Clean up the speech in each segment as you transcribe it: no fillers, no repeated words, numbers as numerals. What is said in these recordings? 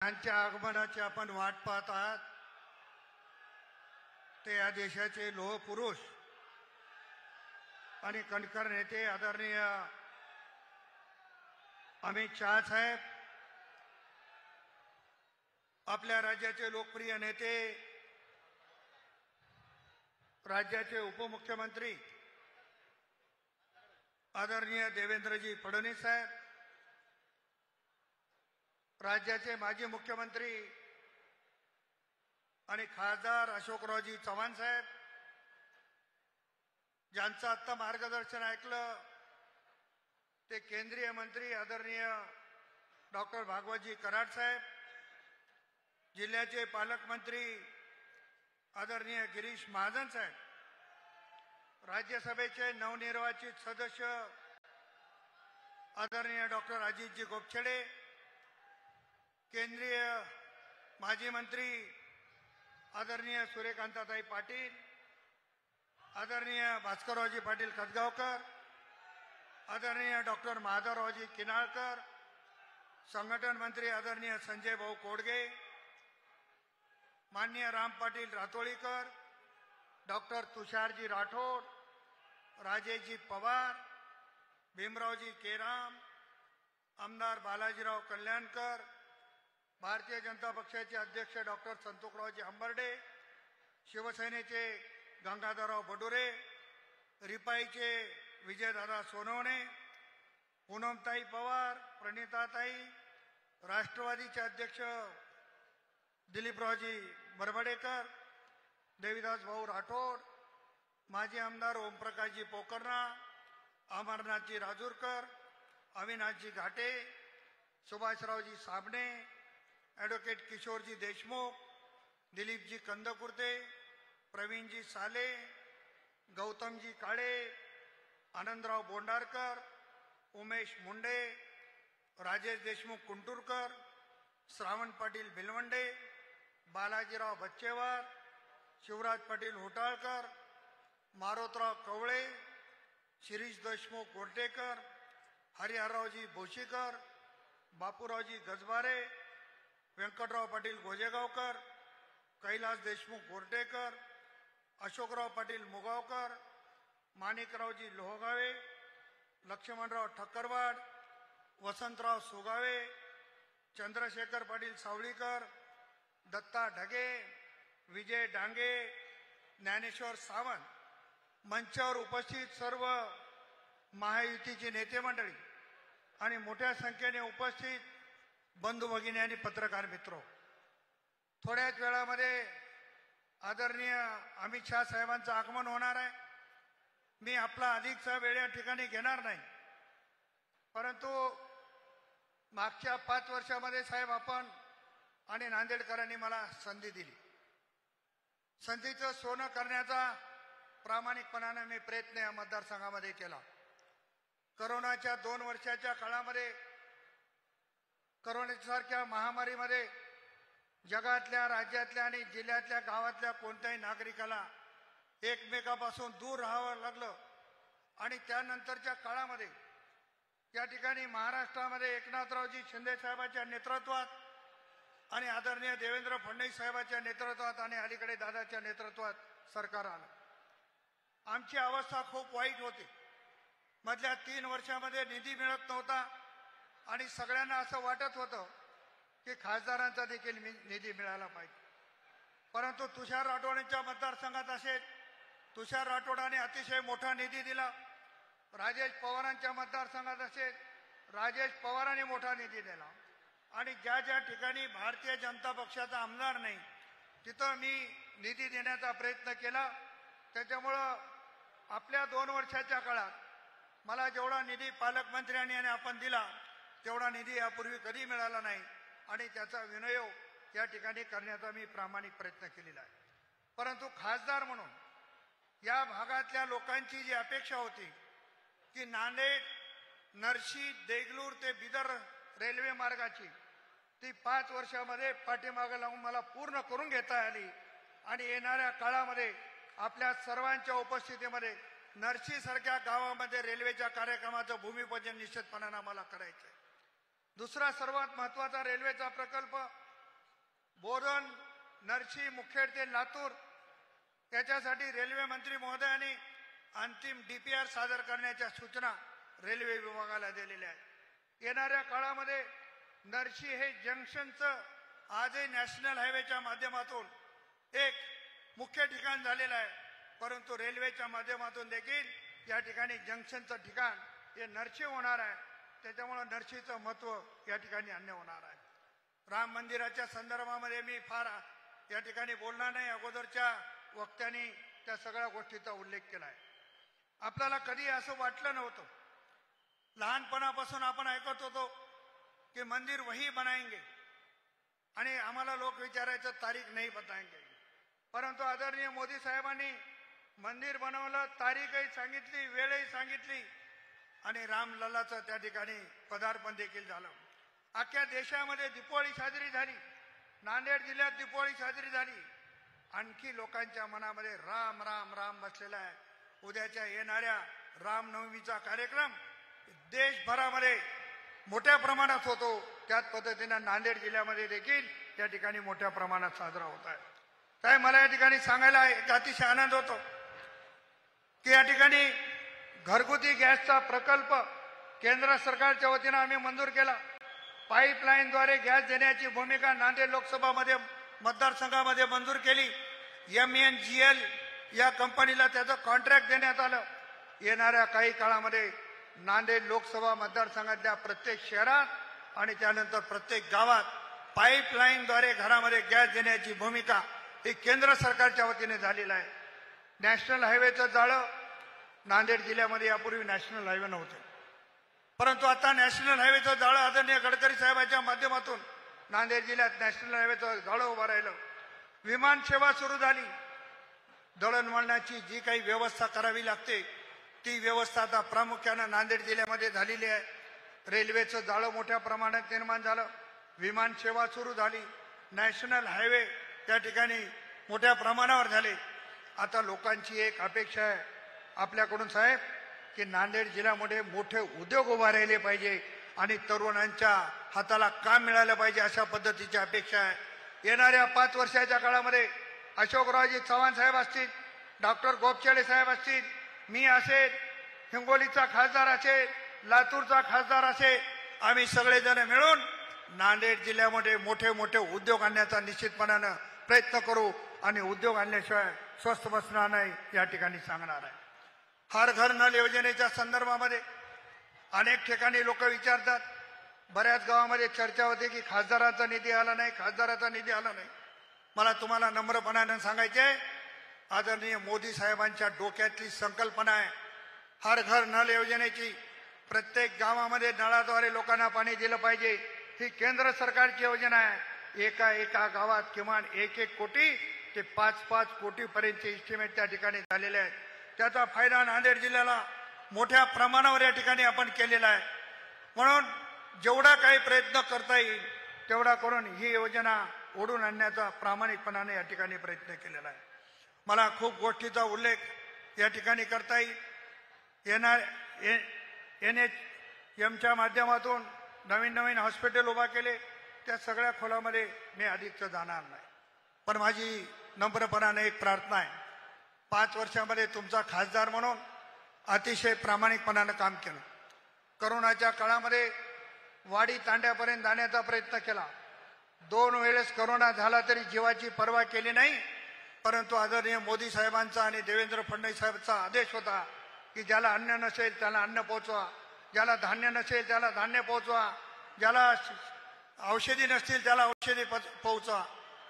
त्यांच्या आगमनाची आपण वाट पाहत आहात। ते या देशाचे लोह पुरुष आणि कणखर नेते आदरणीय अमित शाह साहेब, आपल्या राज्याचे लोकप्रिय नेते, राज्याचे उपमुख्यमंत्री आदरणीय देवेंद्रजी फडणवीस साहेब, राज्याचे माजी मुख्यमंत्री आणि खासदार अशोकरावजी चव्हाण साहेब, ज्यांचं आत्ता मार्गदर्शन ऐकलं ते केंद्रीय मंत्री आदरणीय डॉक्टर भागवतजी कराड साहेब, जिल्ह्याचे पालकमंत्री आदरणीय गिरीश महाजन साहेब, राज्यसभेचे नवनिर्वाचित सदस्य आदरणीय डॉक्टर अजितजी गोपछडे, केंद्रीय माजी मंत्री आदरणीय सूर्यकांताताई पाटील, आदरणीय भास्कररावजी पाटील खतगावकर, आदरणीय डॉक्टर माधवरावजी किनाळकर, संघटन मंत्री आदरणीय संजय भाऊ कोडगे, माननीय राम पाटील रातोळीकर, डॉक्टर तुषारजी राठोड, राजेशजी पवार, भीमरावजी केराम, आमदार बालाजीराव कल्याणकर, भारतीय जनता पक्षाचे अध्यक्ष डॉक्टर संतोषरावजी हंबर्डे, शिवसेनेचे गंगाधरराव बडुरे, रिपाईचे विजयदादा सोनवणे, पूनमताई पवार, प्रणिताताई, राष्ट्रवादीचे अध्यक्ष दिलीपरावजी बरबडेकर, देवीदास भाऊ राठोड, माजी आमदार ओमप्रकाशजी पोकर्णा, अमरनाथजी राजूरकर, अविनाशजी घाटे, सुभाषरावजी साबणे, ॲडव्होकेट किशोरजी देशमुख, दिलीपजी कंदकुर्ते, प्रवीणजी साले, गौतमजी काळे, आनंदराव बोंडारकर, उमेश मुंडे, राजेश देशमुख कुंटुरकर, श्रावण पाटील भिलवंडे, बालाजीराव बच्चेवार, शिवराज पाटील होटाळकर, मारोतराव कवळे, शिरीष देशमुख गोरटेकर, हरिहररावजी भोशीकर, बापूरावजी गजबारे, व्यंकटराव पाटील गोजेगावकर, कैलास देशमुख गोरटेकर, अशोकराव पाटील मुगावकर, माणिकरावजी लोहगावे, लक्ष्मणराव ठक्करवाड, वसंतराव सुगावे, चंद्रशेखर पाटील सावळीकर, दत्ता ढगे, विजय डांगे, ज्ञानेश्वर सावंत, मंचावर उपस्थित सर्व महायुतीचे नेते मंडळी आणि मोठ्या संख्येने उपस्थित बंधू भगिनी आणि पत्रकार मित्र, थोड्याच वेळामध्ये आदरणीय अमित शाह साहेबांचं आगमन होणार आहे। मी आपला अधिकचा वेळ या ठिकाणी घेणार नाही, परंतु मागच्या 5 वर्षामध्ये साहेब आपण आणि नांदेडकरांनी मला संधी दिली। संधीचं सोनं करण्याचा प्रामाणिकपणाने मी प्रयत्न या मतदारसंघामध्ये केला। करोनाच्या 2 वर्षाच्या काळामध्ये, करोनासारख्या महामारीमध्ये जगातल्या, राज्यातल्या आणि जिल्ह्यातल्या, गावातल्या कोणत्याही नागरिकाला एकमेकापासून दूर राहावं लागलं आणि त्यानंतरच्या काळामध्ये या ठिकाणी महाराष्ट्रामध्ये एकनाथरावजी शिंदे साहेबांच्या नेतृत्वात आणि आदरणीय देवेंद्र फडणवीस साहेबांच्या नेतृत्वात आणि अलीकडे दादाच्या नेतृत्वात सरकार आलं। आमची अवस्था खूप वाईट होती। मधल्या 3 वर्षामध्ये निधी मिळत नव्हता आणि सगळ्यांना असं वाटत होतं की खासदारांचा देखील निधी मिळाला पाहिजे, परंतु तुषार राठोडांच्या मतदारसंघात असेल, तुषार राठोडांनी अतिशय मोठा निधी दिला। राजेश पवारांच्या मतदारसंघात असेल, राजेश पवारांनी मोठा निधी दिला आणि ज्या ज्या ठिकाणी भारतीय जनता पक्षाचा आमदार नाही तिथं मी निधी देण्याचा प्रयत्न केला। त्याच्यामुळं आपल्या 2 वर्षाच्या काळात मला जेवढा निधी पालकमंत्र्यांनी आणि आपण दिला तेवढा निधी यापूर्वी कधी मिळाला नाही आणि त्याचा विनियोग या ठिकाणी करण्याचा मी प्रामाणिक प्रयत्न केलेला आहे। परंतु खासदार म्हणून या भागातल्या लोकांची जी अपेक्षा होती की नांदेड, नरशी, देगलूर ते बिदर रेल्वे मार्गाची ती 5 वर्षामध्ये पाठीमागे लावून मला पूर्ण करून घेता आली आणि येणाऱ्या काळामध्ये आपल्या सर्वांच्या उपस्थितीमध्ये नरशी सारख्या गावामध्ये रेल्वेच्या कार्यक्रमाचं भूमिपूजन निश्चितपणाने आम्हाला करायचं आहे। दुसरा सर्वात महत्त्वाचा रेल्वेचा प्रकल्प बोधन नरसी मुखेड ते लातूर याच्यासाठी रेल्वे मंत्री महोदयांनी अंतिम DPR सादर करण्याच्या सूचना रेल्वे विभागाला दिलेल्या आहेत। येणाऱ्या काळामध्ये नरसी हे जंक्शनचं आजही नॅशनल हायवेच्या माध्यमातून एक मुख्य ठिकाण झालेलं आहे, परंतु रेल्वेच्या माध्यमातून देखील या ठिकाणी जंक्शनचं ठिकाण हे नरसी होणार आहे। त्याच्यामुळे नरसीचं महत्त्व या ठिकाणी अन्य होणार आहे। राम मंदिराच्या संदर्भामध्ये मी फार या ठिकाणी बोलणार नाही, अगोदरच्या वक्त्यांनी त्या सगळ्या गोष्टीचा उल्लेख केला आहे। आपल्याला कधी असं वाटलं नव्हतं, लहानपणापासून आपण ऐकत होतो की मंदिर वही बनाएंगे आणि आम्हाला लोक विचारायचं तारीख नाही बताएंगे, परंतु आदरणीय मोदी साहेबांनी मंदिर बनवलं, तारीखही सांगितली, वेळही सांगितली आणि रामलल्लाचं त्या ठिकाणी पदार्पण देखील झालं। अख्ख्या देशामध्ये दीपावली साजरी झाली, नांदेड जिल्ह्यात दीपावली साजरी झाली, आणखी लोकांच्या मनामध्ये राम राम राम बसलेला आहे। उद्याच्या येणाऱ्या रामनवमीचा कार्यक्रम देशभरामध्ये मोठ्या प्रमाणात होतो, त्याच पद्धतीने नांदेड जिल्ह्यामध्ये देखील त्या ठिकाणी मोठ्या प्रमाणात साजरा होत आहे। काय मला या ठिकाणी सांगायला एक अतिशय आनंद होतो की या ठिकाणी घरगुती गॅसचा प्रकल्प केंद्र सरकारच्या वतीने आम्ही मंजूर केला। पाईपलाईनद्वारे गॅस देण्याची भूमिका नांदेड लोकसभामध्ये मतदारसंघामध्ये मंजूर केली। MENGL या कंपनीला त्याचं कॉन्ट्रॅक्ट देण्यात आलं। येणाऱ्या काही काळामध्ये नांदेड लोकसभा मतदारसंघातल्या प्रत्येक शहरात आणि त्यानंतर प्रत्येक गावात पाईपलाईनद्वारे घरामध्ये गॅस देण्याची भूमिका ही केंद्र सरकारच्या वतीने झालेलं आहे। नॅशनल हायवेचं जाळं नांदेड जिल्ह्यामध्ये यापूर्वी नॅशनल हायवे नव्हते, परंतु आता नॅशनल हायवेचं जाळं आदरणीय गडकरी साहेबांच्या माध्यमातून नांदेड जिल्ह्यात नॅशनल हायवेचं जाळं उभं राहिलं। विमान सेवा सुरू झाली। दळणवळणाची जी काही व्यवस्था करावी लागते ती व्यवस्था आता प्रामुख्यानं नांदेड जिल्ह्यामध्ये झालेली आहे। रेल्वेचं जाळं मोठ्या प्रमाणात निर्माण झालं, विमान सेवा सुरू झाली, नॅशनल हायवे त्या ठिकाणी मोठ्या प्रमाणावर झाले। आता लोकांची एक अपेक्षा आहे आपल्याकडून साहेब की नांदेड जिल्ह्यामध्ये मोठे उद्योग उभारले पाहिजे आणि तरुणांच्या हाताला काम मिळालं पाहिजे, अशा पद्धतीची अपेक्षा आहे। येणाऱ्या 5 वर्षाच्या काळामध्ये अशोकरावजी चव्हाण साहेब असतील, डॉक्टर गोपछेडे साहेब असतील, मी असेल, हिंगोलीचा खासदार असेल, लातूरचा खासदार असेल, आम्ही सगळेजण मिळून नांदेड जिल्ह्यामध्ये मोठे मोठे उद्योग आणण्याचा निश्चितपणानं प्रयत्न करू आणि उद्योग आणल्याशिवाय स्वस्थ बसणार नाही या ठिकाणी सांगणार आहे। हर घर नल योजनेच्या संदर्भामध्ये अनेक ठिकाणी लोक विचारतात, बऱ्याच गावामध्ये चर्चा होते की खासदाराचा निधी आला नाही, खासदाराचा निधी आला नाही। मला तुम्हाला नम्रपणाने सांगायचे आहे, आदरणीय मोदी साहेबांच्या डोक्यातली संकल्पना आहे हर घर नल योजनेची। प्रत्येक गावामध्ये नळाद्वारे लोकांना पाणी दिलं पाहिजे, ही केंद्र सरकारची योजना आहे। एका गावात किमान 1-1 कोटी ते 5-5 कोटीपर्यंतचे इस्टिमेट त्या ठिकाणी झालेले आहेत। त्याचा फायदा नांदेड जिल्ह्याला मोठ्या प्रमाणावर या ठिकाणी आपण केलेला आहे। म्हणून जेवढा काही प्रयत्न करता येईल तेवढा करून ही योजना ओढून आणण्याचा प्रामाणिकपणाने या ठिकाणी प्रयत्न केलेला आहे। मला खूप गोष्टीचा उल्लेख या ठिकाणी करता येईल। NHMच्या माध्यमातून नवीन हॉस्पिटल उभा केले, त्या सगळ्या खोलामध्ये मी अधिकच जाणार नाही, पण माझी नम्रपणाने एक प्रार्थना आहे, 5 वर्षामध्ये तुमचा खासदार म्हणून अतिशय प्रामाणिकपणाने काम केलं। करोनाच्या काळामध्ये वाडी तांड्यापर्यंत जाण्याचा प्रयत्न केला। 2 वेळेस करोना झाला तरी जीवाची पर्वा केली नाही, परंतु आदरणीय मोदी साहेबांचा आणि देवेंद्र फडणवीस साहेबांचा आदेश होता की ज्याला अन्न नसेल त्याला अन्न पोहोचवा, ज्याला धान्य नसेल त्याला धान्य पोहोचवा, ज्याला औषधी नसतील त्याला औषधी पोहोचवा।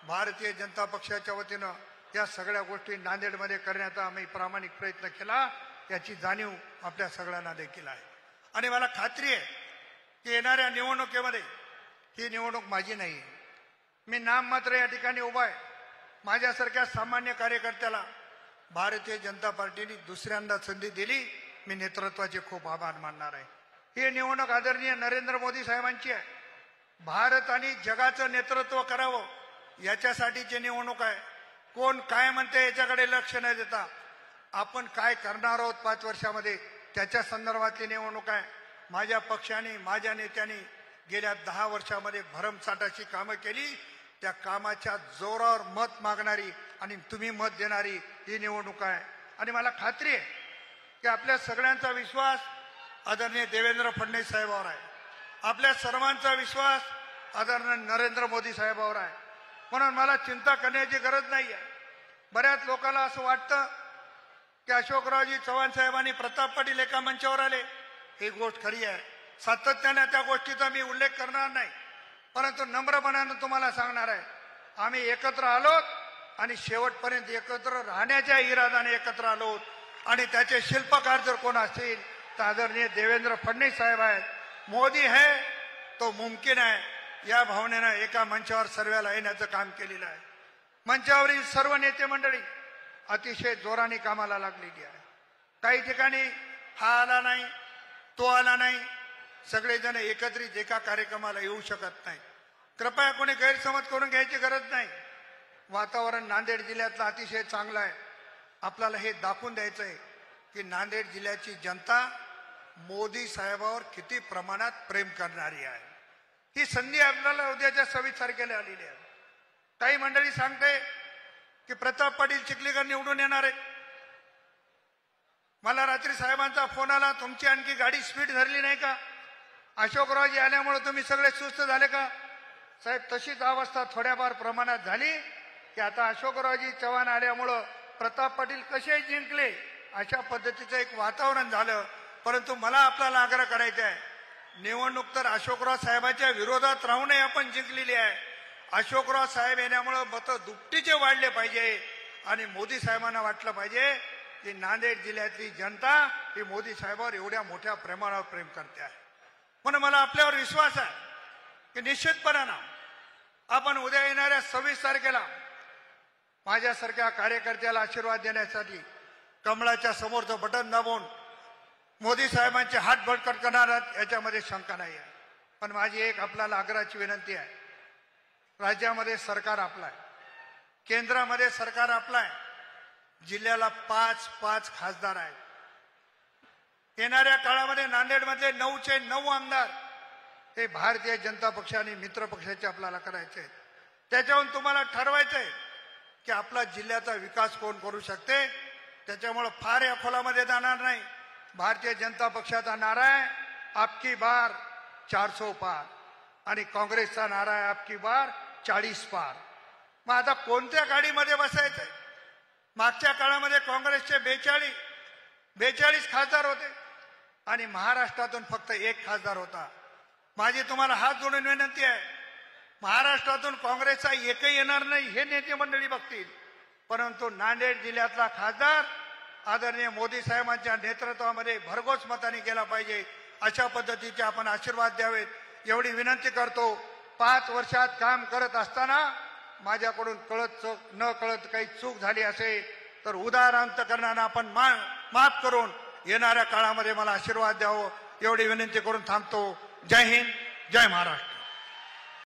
भारतीय जनता पक्षाच्या वतीनं या सगळ्या गोष्टी नांदेडमध्ये करण्याचा आम्ही प्रामाणिक प्रयत्न केला, याची जाणीव आपल्या सगळ्यांना देखील आहे। आणि मला खात्री आहे की येणाऱ्या निवडणुकीमध्ये ही निवडणूक माझी नाही आहे, मी नाममात्र या ठिकाणी उभा आहे। माझ्यासारख्या सामान्य कार्यकर्त्याला भारतीय जनता पार्टीने दुसऱ्यांदा संधी दिली, मी नेतृत्वाचे खूप आभार मानणार आहे। ही निवडणूक आदरणीय नरेंद्र मोदी साहेबांची आहे। भारत आणि जगाचं नेतृत्व करावं याच्यासाठीची निवडणूक आहे। कोण काय म्हणते याच्याकडे लक्ष न देता आपण काय करणार आहोत 5 वर्षामध्ये त्याच्या संदर्भातली निवडणूक आहे। माझ्या पक्षाने, माझ्या नेत्यांनी गेल्या 10 वर्षामध्ये भरमसाठ अशी कामं केली त्या कामाच्या जोरावर मत मागणारी आणि तुम्ही मत देणारी ही निवडणूक आहे. आणि मला खात्री आहे की आपल्या सगळ्यांचा विश्वास आदरणीय देवेंद्र फडणवीस साहेबांवर आहे. आपल्या सर्वांचा विश्वास आदरणीय नरेंद्र मोदी साहेबांवर आहे. म्हणून मला चिंता करण्याची गरज नाही आहे. बऱ्याच लोकांना असं वाटतं की अशोकरावजी चव्हाण साहेबांनी प्रताप पाटील एका मंचावर आले. ही गोष्ट खरी आहे. सातत्याने त्या गोष्टीचा मी उल्लेख करणार नाही, परंतु नम्रपणानं तुम्हाला सांगणार आहे, आम्ही एकत्र आलोत आणि शेवटपर्यंत एकत्र राहण्याच्या इराद्याने एकत्र आलोत. आणि त्याचे शिल्पकार जर कोण असतील तर आदरणीय देवेंद्र फडणवीस साहेब आहेत. मोदी है तो मुमकिन आहे या भावनेनं एका मंचावर सर्वाला येण्याचं काम केलेलं आहे. मंचावरील सर्व नेते मंडळी अतिशय जोराने कामाला लागलेली आहे. काही ठिकाणी हा आला नाही, तो आला नाही, सगळेजण एकत्रित एका कार्यक्रमाला येऊ शकत नाही. कृपया कोणी गैरसमज करून घ्यायची गरज नाही. वातावरण नांदेड जिल्ह्यातलं अतिशय चांगलं आहे. आपल्याला हे दाखवून द्यायचं आहे की नांदेड जिल्ह्याची जनता मोदी साहेबांवर किती प्रमाणात प्रेम करणारी आहे. ही संधी आपल्याला उद्याच्या 26 तारखेला आलेली आहे. काही मंडळी सांगते की प्रताप पाटील चिखलीकर निवडून येणार आहे. मला रात्री साहेबांचा फोन आला, तुमची आणखी गाडी स्पीड धरली नाही का? अशोकरावजी आल्यामुळे तुम्ही सगळे सुस्त झाले का? साहेब, तशीच अवस्था थोड्याफार प्रमाणात झाली की आता अशोकरावजी चव्हाण आल्यामुळं प्रताप पाटील कसे जिंकले अशा पद्धतीचं एक वातावरण झालं. परंतु मला आपल्याला आग्रह करायचा आहे, निवडणूक तर अशोकराव साहेबांच्या विरोधात राहूनही आपण जिंकलेली आहे. अशोकराव साहेब येण्यामुळे मतं दुपटीचे वाढले पाहिजे आणि मोदी साहेबांना वाटलं पाहिजे की नांदेड जिल्ह्यातली जनता ही मोदी साहेबांवर एवढ्या मोठ्या प्रमाणावर प्रेम करते आहे. म्हणून मला आपल्यावर विश्वास आहे की निश्चितपणानं आपण उद्या येणाऱ्या 26 तारखेला माझ्यासारख्या कार्यकर्त्याला आशीर्वाद देण्यासाठी कमळाच्या समोरचं बटन दाबून मोदी साहेबांचे हात बळकट करणार याच्यामध्ये शंका नाही आहे. पण माझी एक आपल्याला आग्रहाची विनंती आहे, राज्यामध्ये सरकार आपलं आहे, केंद्रामध्ये सरकार आपलं आहे, जिल्ह्याला 5 खासदार आहेत. येणाऱ्या काळामध्ये नांदेडमधले 9चे 9 आमदार हे भारतीय जनता पक्ष आणि मित्र पक्षाचे आपल्याला करायचे आहेत. त्याच्यावरून तुम्हाला ठरवायचं आहे की आपला जिल्ह्याचा विकास कोण करू शकते. त्याच्यामुळे फार या खोलामध्ये जाणार नाही. भारतीय जनता पक्षाचा नारा आहे आपकी बार 400 पार आणि काँग्रेसचा नारा आहे आपकी बार 40 पार. मग आता कोणत्या गाडीमध्ये बसायचंय? मागच्या काळामध्ये काँग्रेसचे 42 खासदार होते आणि महाराष्ट्रातून फक्त 1 खासदार होता. माझी तुम्हाला हात जोडून विनंती आहे, महाराष्ट्रातून काँग्रेसचा एकही येणार नाही हे नेते मंडळी बघतील, परंतु नांदेड जिल्ह्यातला खासदार आदरणीय मोदी साहेबांच्या नेतृत्वामध्ये भरघोस मताने गेला पाहिजे. अशा पद्धतीचे आपण आशीर्वाद द्यावेत एवढी विनंती करतो. 5 वर्षात काम करत असताना माझ्याकडून कळत न कळत काही चूक झाली असेल तर उदार अंतकरणानं आपण माफ करून येणाऱ्या काळामध्ये मला आशीर्वाद द्यावं एवढी विनंती करून थांबतो. जय हिंद, जय महाराष्ट्र.